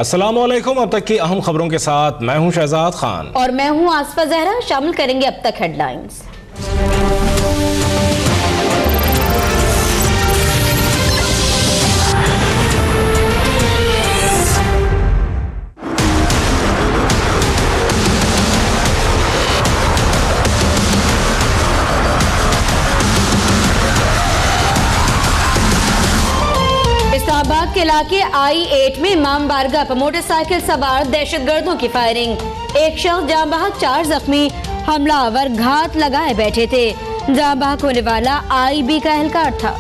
अस्सलामुअलैकुम। अब तक की अहम खबरों के साथ मैं हूं शहजाद खान और मैं हूं आसफा जहरा। शामिल करेंगे अब तक हेडलाइंस। इस्लामाबाद के इलाके I-8 में इमाम बारगाह पर मोटरसाइकिल सवार दहशतगर्दों की फायरिंग। एक शख्स जाँ बहक, 4 जख्मी। हमलावर घात लगाए बैठे थे। जाँ बहक होने वाला IB का एहलकार था।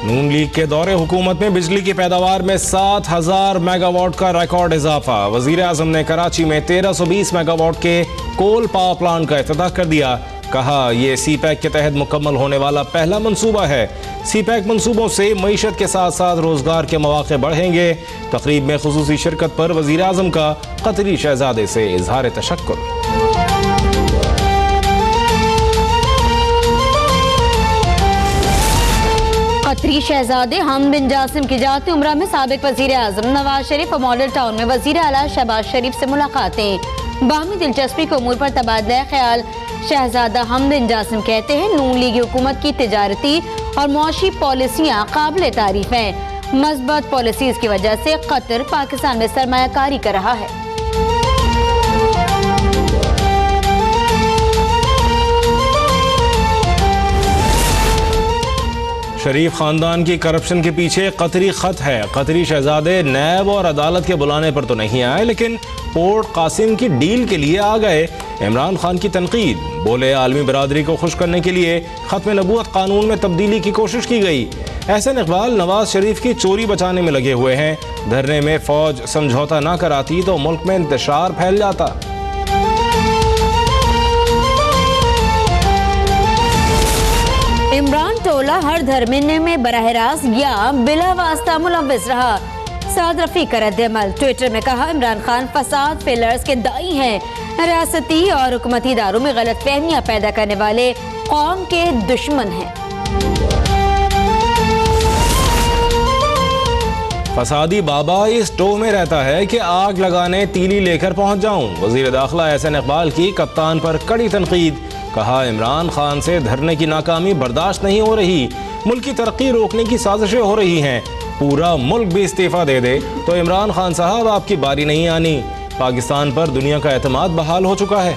नून लीग के दौरे हुकूमत में बिजली की पैदावार में 7000 मेगावाट का रिकॉर्ड इजाफा। वजीर आजम ने कराची में 1320 मेगावाट के कोल पावर प्लांट का इफ्तिताह कर दिया। कहा यह CPEC के तहत मुकम्मल होने वाला पहला मंसूबा है। CPEC मंसूबों से मईशत के साथ साथ रोजगार के मौके बढ़ेंगे। तकरीब में खुसूसी शिरकत पर वजीर आजम का कतरी शहजादे से इजहार तशक्कुर। कतरी शहजादे हमद बिन जासिम की जाती उम्रा में साबिक वजीर आजम नवाज शरीफ और मॉडल टाउन में वजीर आला शहबाज शरीफ से मुलाकातें। बाहमी दिलचस्पी के उमूर पर तबादला ख्याल। शहजादा हमद बिन जासिम कहते हैं नून लीग हुकूमत की तिजारती और मुआशी पॉलिसियाँ काबिल तारीफ हैं। मजबूत पॉलिसीज की वजह से कतर पाकिस्तान में सरमायाकारी कर रहा है। शरीफ खानदान की करप्शन के पीछे कतरी खत है। कतरी शहजादे नैब और अदालत के बुलाने पर तो नहीं आए, लेकिन पोर्ट कासिम की डील के लिए आ गए। इमरान खान की तनकीद। बोले आलमी बरादरी को खुश करने के लिए खत्म नबूवत कानून में तब्दीली की कोशिश की गई। एहसन इकबाल नवाज शरीफ की चोरी बचाने में लगे हुए हैं। धरने में फौज समझौता ना कराती तो मुल्क में इंतशार फैल जाता। इमरान टोला हर धर्मिने में बराह रास्त या बिला वास्ता मुलव्विस रहा। साद रफी का रद्द-ए-अमल। ट्विटर में कहा इमरान खान फसाद फेलर्स के दाई हैं। रियासती और हुकूमती इदारों में गलत फहमियाँ पैदा करने वाले कौम के दुश्मन हैं। फसादी बाबा इस टो में रहता है कि आग लगाने तीली लेकर पहुंच जाऊं। वजीर दाखिला एहसन इकबाल की कप्तान पर कड़ी तनकीद। कहा इमरान खान से धरने की नाकामी बर्दाश्त नहीं हो रही। मुल्क की तरक्की रोकने की साजिशें हो रही हैं। पूरा मुल्क भी इस्तीफा दे दे तो इमरान खान साहब आपकी बारी नहीं आनी। पाकिस्तान पर दुनिया का एतमाद बहाल हो चुका है।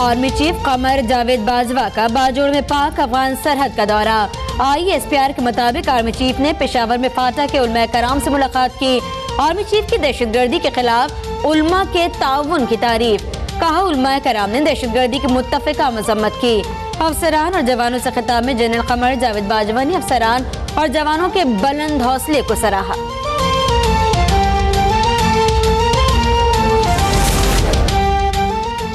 आर्मी चीफ कमर जावेद बाजवा का बाजोड़ में पाक अफगान सरहद का दौरा। ISPR के मुताबिक आर्मी चीफ ने पेशावर में फाटा के उलमा कराम से मुलाकात की। आर्मी चीफ की दहशतगर्दी के खिलाफ उलमा के ताउन की तारीफ। कहा उलमा कराम ने दहशतगर्दी की मुत्तफिका मजम्मत की। अफसरान और जवानों से खिताब में जनरल कमर जावेद बाजवा ने अफसरान और जवानों के बुलंद हौसले को सराहा।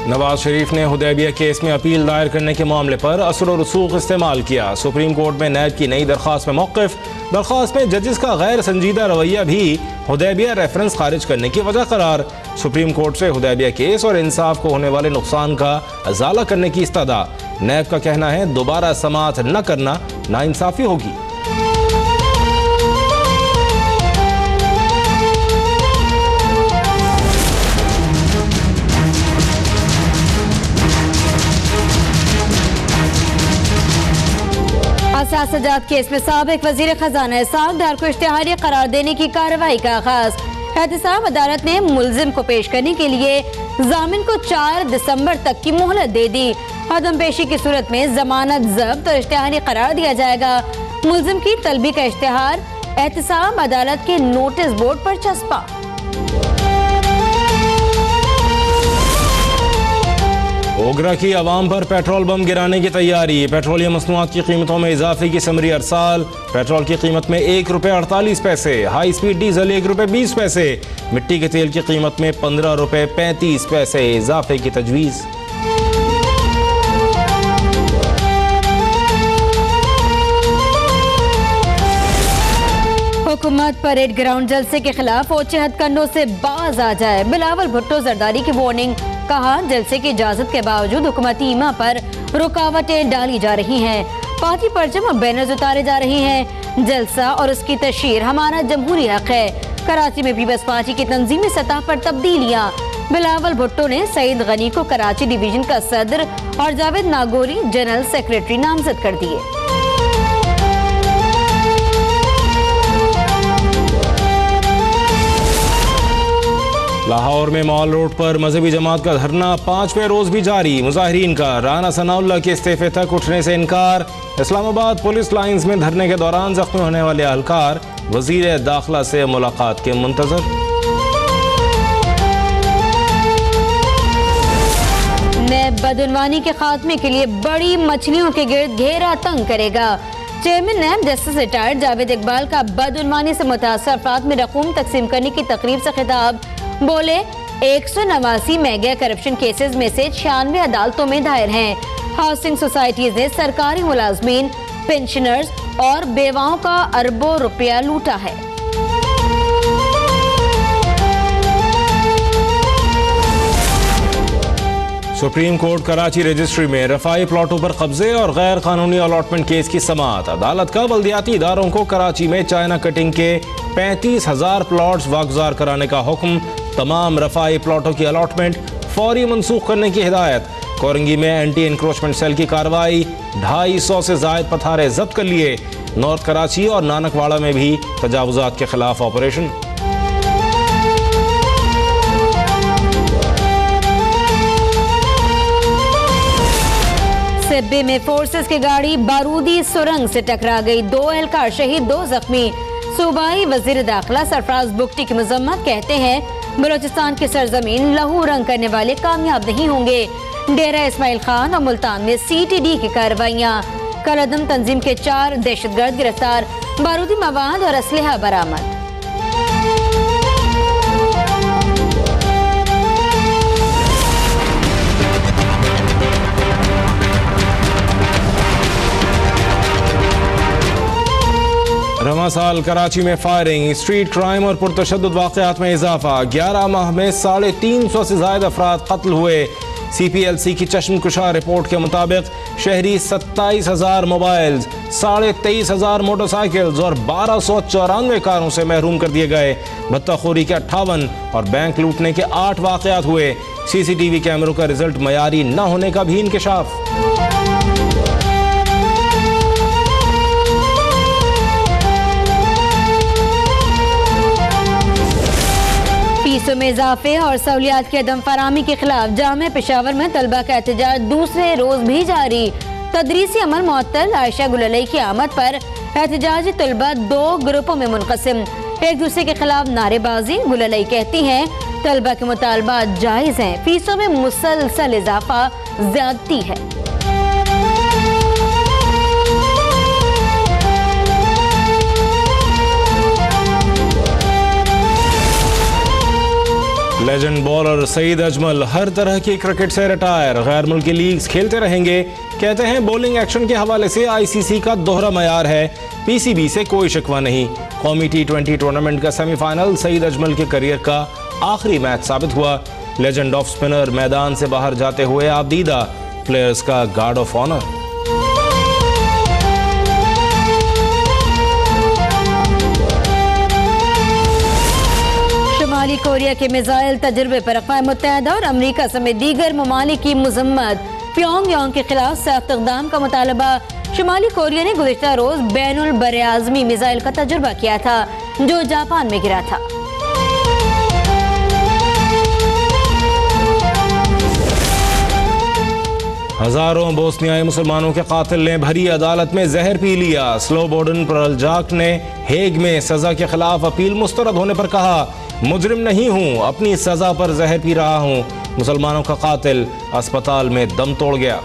नवाज शरीफ ने हुदैबिया केस में अपील दायर करने के मामले पर असर और रसूख इस्तेमाल किया। सुप्रीम कोर्ट में नैब की नई दरख्वास्त में मौक़िफ़। दरख्वास्त में जजेस का गैर संजीदा रवैया भी हुदैबिया रेफरेंस खारिज करने की वजह करार। सुप्रीम कोर्ट से हुदैबिया केस और इंसाफ को होने वाले नुकसान का अजाला करने की इस्तदा। नैब का कहना है दोबारा समाअत न करना नाइंसाफी होगी। असासजात केस में साबिक वजीर खजाना इसहाक डार को इश्तिहारी करार देने की कार्रवाई का आगाज। एहतसाब अदालत ने मुलजिम को पेश करने के लिए जामिन को 4 दिसंबर तक की मोहलत दे दी। अदम पेशी की सूरत में जमानत जब्त और इश्तिहारी करार दिया जाएगा। मुलजिम की तलबी का इश्तिहार एहतसाब अदालत के नोटिस बोर्ड पर चस्पा। ओगरा की आवाम पर पेट्रोल बम गिराने की तैयारी। पेट्रोलियम मसनूआत की कीमतों में इजाफे की समरी अरसाल। पेट्रोल की कीमत में ₹1.48, हाई स्पीड डीजल ₹1.20, मिट्टी के तेल की कीमत में ₹15.35 इजाफे की तजवीज़। हुकूमत परेड ग्राउंड जलसे के खिलाफ ओछे हथकंडों से बाज आ जाए। बिलावल भुट्टो जरदारी की वार्निंग। कहा, जलसे की इजाजत के बावजूद हुकूमती ईमा पर रुकावटें डाली जा रही हैं। पार्टी परचम और बैनर्स उतारे जा रही हैं। जलसा और उसकी तशहीर हमारा जमहूरी हक है। कराची में पीपल्स पार्टी की तंजीमी सतह पर तब्दीलियाँ। बिलावल भुट्टो ने सईद गनी को कराची डिवीजन का सदर और जावेद नागौरी जनरल सेक्रेटरी नामजद कर दिए। लाहौर में मॉल रोड पर मजहबी जमात का धरना 5वें रोज भी जारी। मुजाहिरीन का राना सनाउल्लाह के इस्तीफे तक उठने से इनकार। इस्लामाबाद पुलिस लाइंस में धरने के दौरान जख्मी होने वाले एहलकार वजीर दाखिला से मुलाकात के मुंतजर। नैब बदउनवानी के खात्मे के लिए बड़ी मछलियों के गिर्द घेरा तंग करेगा। Chairman NAB justice retired Javed Iqbal का बदउनवानी से मुतासर अफराद में रकूम तकसीम करने की तकरीब से खिताब। बोले, 189 मेगा करप्शन केसेस में से 96 अदालतों में दायर हैं। हाउसिंग सोसाइटीज ने सरकारी मुलाजमीन, पेंशनर्स और बेवाओं का अरबों रुपया लूटा है। सुप्रीम कोर्ट कराची रजिस्ट्री में रफाई प्लॉटों पर कब्जे और गैर कानूनी अलॉटमेंट केस की समाअत। अदालत का बल्दियाती इदारों को कराची में चाइना कटिंग के 35,000 प्लॉट्स वागुजार कराने का हुक्म। तमाम रफाई प्लॉटों की अलॉटमेंट फौरी मनसूख करने की हिदायत। कोरंगी में एंटी इंक्रोचमेंट सेल की कार्रवाई। 250 से जायद पथारे जब्त कर लिए। नॉर्थ कराची और नानकवाड़ा में भी तजावुजात के खिलाफ ऑपरेशन। सिब्बे में फोर्सेस की गाड़ी बारूदी सुरंग से टकरा गई। 2 एहलकार शहीद, 2 जख्मी। सूबाई वजीर दाखिला सरफराज बुगटी की मजम्मत। कहते हैं, बलोचिस्तान की सरजमीन लहू रंग करने वाले कामयाब नहीं होंगे। डेरा इस्माइल खान और मुल्तान में CTD की कार्रवाइयाँ। कलअदम तंजीम के 4 दहशतगर्द गिरफ्तार। बारूदी मवाद और असलहा बरामद। रवां साल कराची में फायरिंग, स्ट्रीट क्राइम और पुरतशद्दुद वाक़यात में इजाफा। 11 माह में 350 से ज्यादा अफराद कत्ल हुए। CPLC की चश्मकुशा रिपोर्ट के मुताबिक शहरी 27,000 मोबाइल्स, 23,500 मोटरसाइकिल्स और 1294 कारों से महरूम कर दिए गए। भत्ताखोरी के 58 और बैंक लूटने के 8 वाक़यात हुए। CCTV कैमरों का रिजल्ट मयारी न होने का भी इंकशाफ। फीसों में इजाफे और सहूलियात की अदम फरामी के खिलाफ जामे पेशावर में तलबा का एहतजाज दूसरे रोज भी जारी। तदरीसी अमल मुअत्तल। आयशा गुललई की आमद पर एहतजाजी तलबा 2 ग्रुपों में मुनक़सिम। एक दूसरे के खिलाफ नारेबाजी। गुललई कहती हैं, तलबा के मुतालबात जायज़ हैं, फीसों में मुसलसल इजाफा ज्यादती है। लेजेंड बॉलर सईद अजमल हर तरह की क्रिकेट से रिटायर। गैर मुल्की लीग्स खेलते रहेंगे। कहते हैं, बॉलिंग एक्शन के हवाले से ICC का दोहरा मयार है। PCB से कोई शिकवा नहीं। कौमी T20 टूर्नामेंट का सेमीफाइनल सईद अजमल के करियर का आखिरी मैच साबित हुआ। लेजेंड ऑफ स्पिनर मैदान से बाहर जाते हुए आबदीदा, प्लेयर्स का guard of honour. Shumali Korea के मिसाइल तजर्बे पर अक़वाम मुत्तहिदा और अमरीका समेत दीगर ममालिक की मजम्मत। प्योंगयांग के खिलाफ सख्त इक़दाम का मुतालबा। शुमाली कोरिया ने गुज़िश्ता रोज बैनुल बरआज़मी मिसाइल का तजुर्बा किया था, जो जापान में गिरा था। हजारों बोस्नियाई मुसलमानों के कातिल ने भरी अदालत में जहर पी लिया। स्लोबोडन परलजाक ने हेग में सजा के खिलाफ अपील मुस्तरद होने पर कहा, मुजरिम नहीं हूं, अपनी सजा पर जहर पी रहा हूं। मुसलमानों का कातिल अस्पताल में दम तोड़ गया।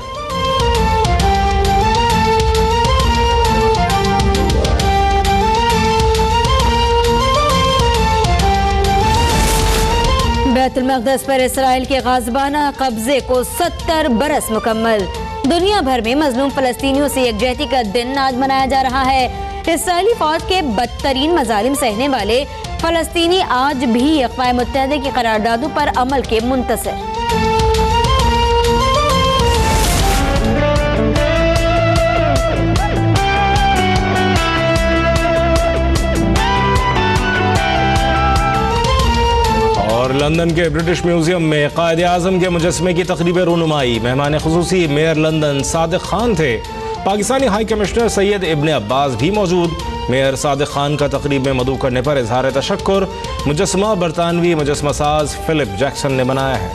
बैतुल मक़दस पर इसराइल के गाज़िबाना कब्जे को 70 बरस मुकम्मल। दुनिया भर में मजलूम फ़लस्तीनियों से यकजहती का दिन आज मनाया जा रहा है। इसराइली फौज के बदतरीन मजालिम सहने वाले फलस्तीनी आज भी अक़वाम मुत्तहिदा की करारदादों पर अमल के मुंतज़िर। और लंदन के ब्रिटिश म्यूजियम में कायद आज़म के मुजस्मे की तकरीब रूनुमाई। मेहमान खुसूसी मेयर लंदन सादिक खान थे। पाकिस्तानी हाई कमिश्नर सैयद इब्ने अब्बास भी मौजूद। मेयर सादिक खान का तकरीब में मदऊ करने पर इजहार तशक्कुर। मुजस्मा बरतानवी मुजस्मा साज फिलिप जैक्सन ने बनाया है।